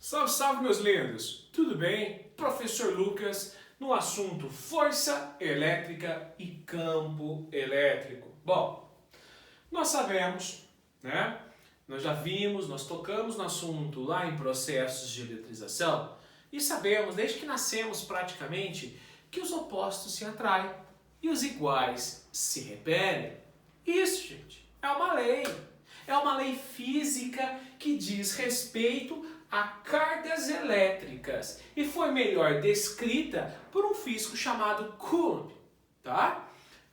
Salve, salve, meus lindos! Tudo bem? Professor Lucas no assunto força elétrica e campo elétrico. Bom, nós sabemos, né? Nós já vimos, nós tocamos no assunto lá em processos de eletrização e sabemos, desde que nascemos praticamente, que os opostos se atraem e os iguais se repelem. Isso, gente, é uma lei. É uma lei física que diz respeito a cargas elétricas e foi melhor descrita por um físico chamado Coulomb, tá?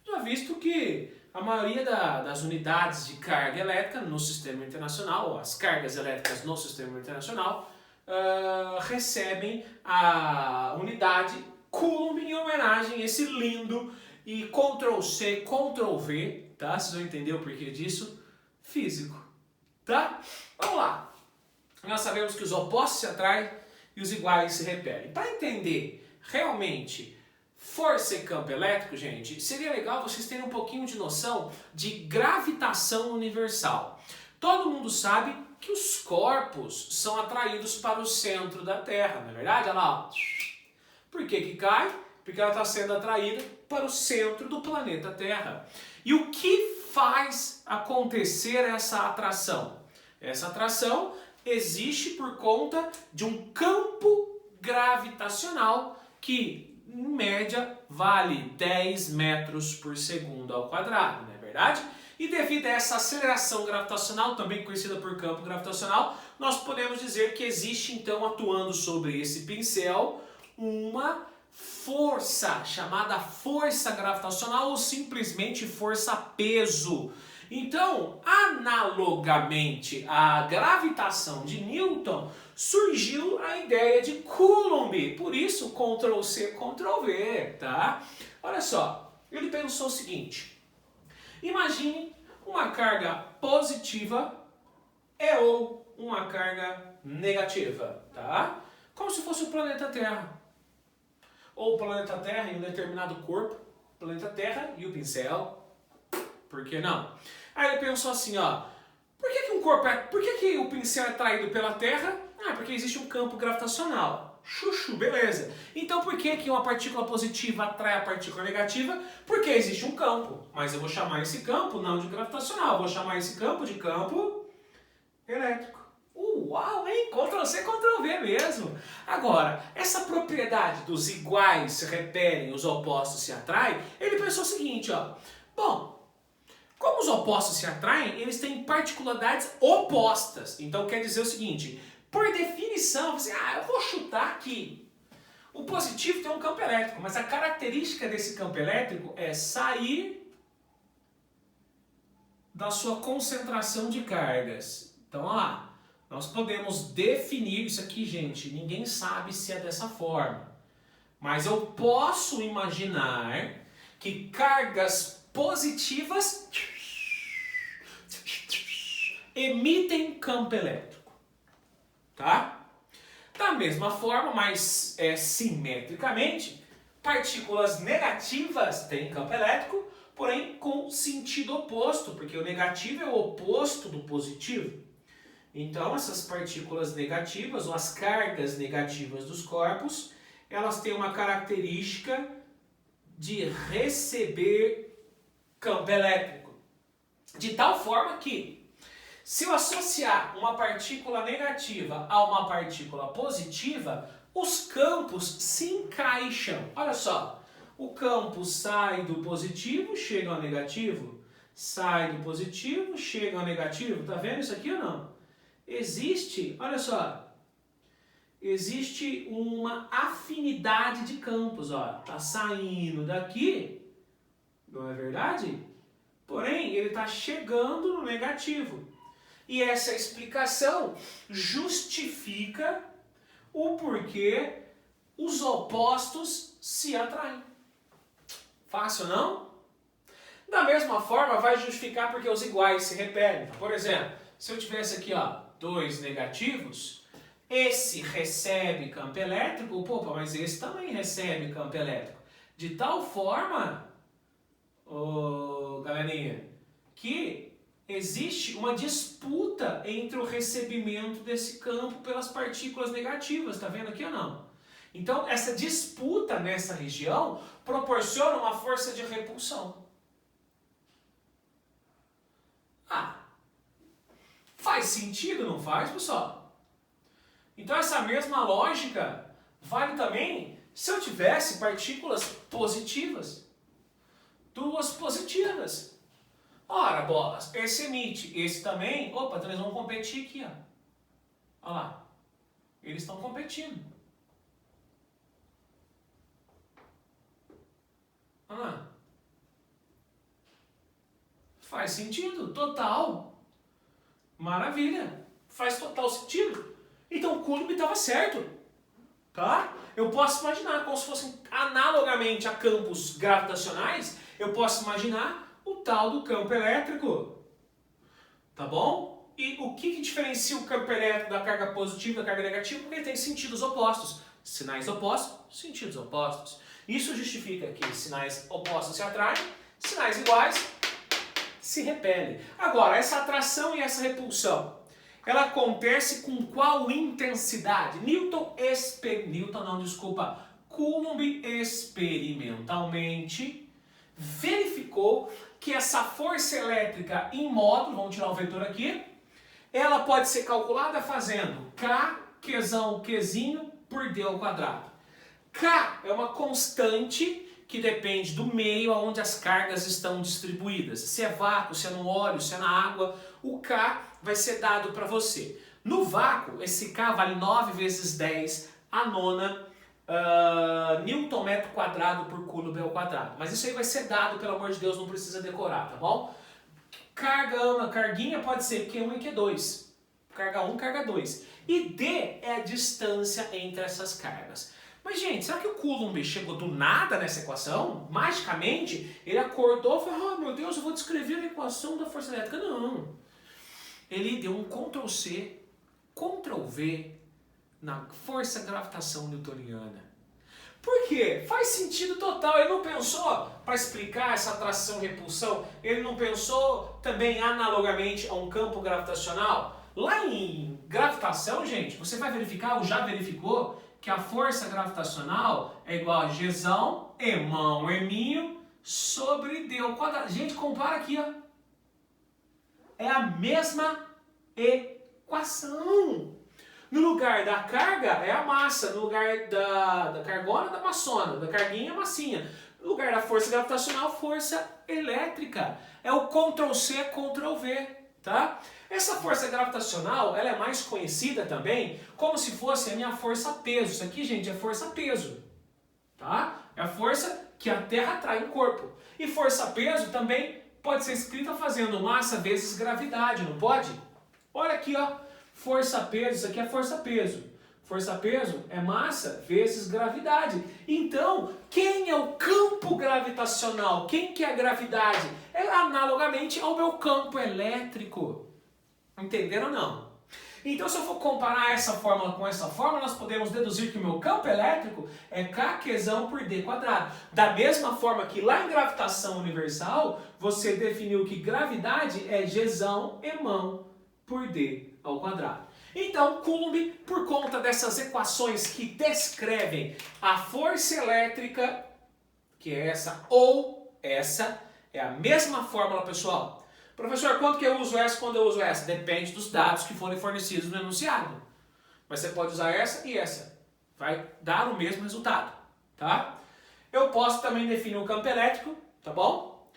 Já visto que a maioria das unidades de carga elétrica no sistema internacional, ou as cargas elétricas no sistema internacional, recebem a unidade Coulomb em homenagem a esse lindo e Ctrl+C, Ctrl+V, tá? Vocês vão entender o porquê disso? Físico, tá? Vamos lá. Nós sabemos que os opostos se atraem e os iguais se repelem. Para entender realmente força e campo elétrico, gente, seria legal vocês terem um pouquinho de noção de gravitação universal. Todo mundo sabe que os corpos são atraídos para o centro da Terra, não é verdade? Olha lá, ó. Por que cai? Porque ela está sendo atraída para o centro do planeta Terra. E o que faz acontecer essa atração? Essa atração existe por conta de um campo gravitacional que, em média, vale 10 metros por segundo ao quadrado, não é verdade? E devido a essa aceleração gravitacional, também conhecida por campo gravitacional, nós podemos dizer que existe, então, atuando sobre esse pincel, uma força chamada força gravitacional ou simplesmente força-peso. Então, analogamente à gravitação de Newton, surgiu a ideia de Coulomb. Por isso, Ctrl+C, Ctrl+V, tá? Olha só, ele pensou o seguinte. Imagine uma carga positiva ou uma carga negativa, tá? Como se fosse o planeta Terra. Ou o planeta Terra em um determinado corpo, planeta Terra e o pincel. Por que não? Aí ele pensou assim, ó, por que o pincel é atraído pela Terra? Ah, porque existe um campo gravitacional. Chuchu, beleza. Então por que uma partícula positiva atrai a partícula negativa? Porque existe um campo. Mas eu vou chamar esse campo não de gravitacional, eu vou chamar esse campo de campo elétrico. Uau, hein? Ctrl+C, Ctrl+V mesmo. Agora, essa propriedade dos iguais se repelem, os opostos se atraem, ele pensou o seguinte, ó. Bom, como os opostos se atraem, eles têm particularidades opostas. Então quer dizer o seguinte, por definição, você, eu vou chutar aqui. O positivo tem um campo elétrico, mas a característica desse campo elétrico é sair da sua concentração de cargas. Então, olha lá. Nós podemos definir isso aqui, gente, ninguém sabe se é dessa forma. Mas eu posso imaginar que cargas positivas emitem campo elétrico. Tá? Da mesma forma, mas simetricamente, partículas negativas têm campo elétrico, porém com sentido oposto, porque o negativo é o oposto do positivo. Então, essas partículas negativas, ou as cargas negativas dos corpos, elas têm uma característica de receber campo elétrico. De tal forma que, se eu associar uma partícula negativa a uma partícula positiva, os campos se encaixam. Olha só, o campo sai do positivo, chega ao negativo, sai do positivo, chega ao negativo. Tá vendo isso aqui ou não? Existe, olha só, existe uma afinidade de campos, ó, tá saindo daqui, não é verdade? Porém, ele está chegando no negativo. E essa explicação justifica o porquê os opostos se atraem. Fácil, não? Da mesma forma, vai justificar porque os iguais se repelem. Por exemplo, se eu tivesse aqui, ó, dois negativos, esse recebe campo elétrico, mas esse também recebe campo elétrico. De tal forma, galerinha, que existe uma disputa entre o recebimento desse campo pelas partículas negativas, tá vendo aqui ou não? Então, essa disputa nessa região proporciona uma força de repulsão. Ah, faz sentido, não faz, pessoal? Então, essa mesma lógica vale também se eu tivesse partículas positivas. Duas positivas. Ora, bolas, esse emite, esse também. Opa, então eles vão competir aqui, ó. Olha lá. Eles estão competindo. Olha lá. Faz sentido, total. Maravilha. Faz total sentido. Então o Coulomb estava certo. Tá? Eu posso imaginar como se fossem analogamente a campos gravitacionais, eu posso imaginar o tal do campo elétrico. Tá bom? E o que diferencia o campo elétrico da carga positiva e da carga negativa? Porque ele tem sentidos opostos. Sinais opostos, sentidos opostos. Isso justifica que sinais opostos se atraem, sinais iguais se repelem. Agora, essa atração e essa repulsão, ela acontece com qual intensidade? Coulomb experimentalmente verificou que essa força elétrica em módulo, vamos tirar o vetor aqui, ela pode ser calculada fazendo K, Qzão, Qzinho por D ao quadrado. K é uma constante que depende do meio onde as cargas estão distribuídas. Se é vácuo, se é no óleo, se é na água, o K vai ser dado para você. No vácuo, esse K vale 9 vezes 10 a nona Newton metro quadrado por Coulomb ao quadrado. Mas isso aí vai ser dado, pelo amor de Deus, não precisa decorar, tá bom? Carguinha pode ser Q1 e Q2. Carga 1, carga 2. E D é a distância entre essas cargas. Mas, gente, será que o Coulomb chegou do nada nessa equação? Magicamente, ele acordou e falou, meu Deus, eu vou descrever a equação da força elétrica. Não. Ele deu um Ctrl+C, Ctrl+V na força gravitação newtoniana. Por quê? Faz sentido total. Ele não pensou para explicar essa atração e repulsão, ele não pensou também analogamente a um campo gravitacional? Lá em gravitação, gente, você vai verificar, ou já verificou, que a força gravitacional é igual a Gzão, Emão, Eminho, sobre D ao quadrado. Gente, compara aqui, ó. É a mesma equação. No lugar da carga é a massa, no lugar da cargona, da massona, da carguinha, a massinha. No lugar da força gravitacional, força elétrica. É o Ctrl+C, Ctrl+V, tá? Essa força gravitacional, ela é mais conhecida também como se fosse a minha força-peso. Isso aqui, gente, é força-peso, tá? É a força que a Terra atrai um corpo. E força-peso também pode ser escrita fazendo massa vezes gravidade, não pode? Olha aqui, ó. Força-peso, isso aqui é força-peso. Força-peso é massa vezes gravidade. Então, quem é o campo gravitacional? Quem que é a gravidade? É analogamente ao meu campo elétrico. Entenderam ou não? Então, se eu for comparar essa fórmula com essa fórmula, nós podemos deduzir que o meu campo elétrico é Kqzão por D quadrado. Da mesma forma que lá em gravitação universal, você definiu que gravidade é Gzão Emão por D ao quadrado. Então, Coulomb, por conta dessas equações que descrevem a força elétrica, que é essa ou essa, é a mesma fórmula, pessoal. Professor, quando que eu uso essa, quando eu uso essa? Depende dos dados que forem fornecidos no enunciado. Mas você pode usar essa e essa. Vai dar o mesmo resultado, tá? Eu posso também definir o campo elétrico, tá bom?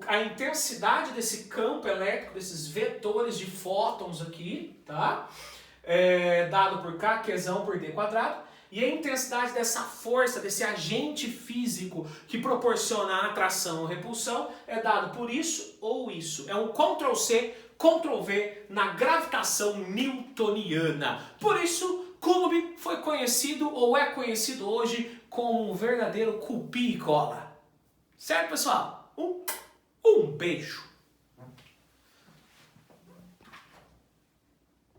A intensidade desse campo elétrico, desses vetores de fótons aqui, tá? Dado por Kqzão por D quadrado. E a intensidade dessa força, desse agente físico que proporciona a atração ou repulsão é dado por isso ou isso. É um Ctrl+C, Ctrl+V na gravitação newtoniana. Por isso, Coulomb foi conhecido ou é conhecido hoje como um verdadeiro copia e cola. Certo, pessoal? Um beijo.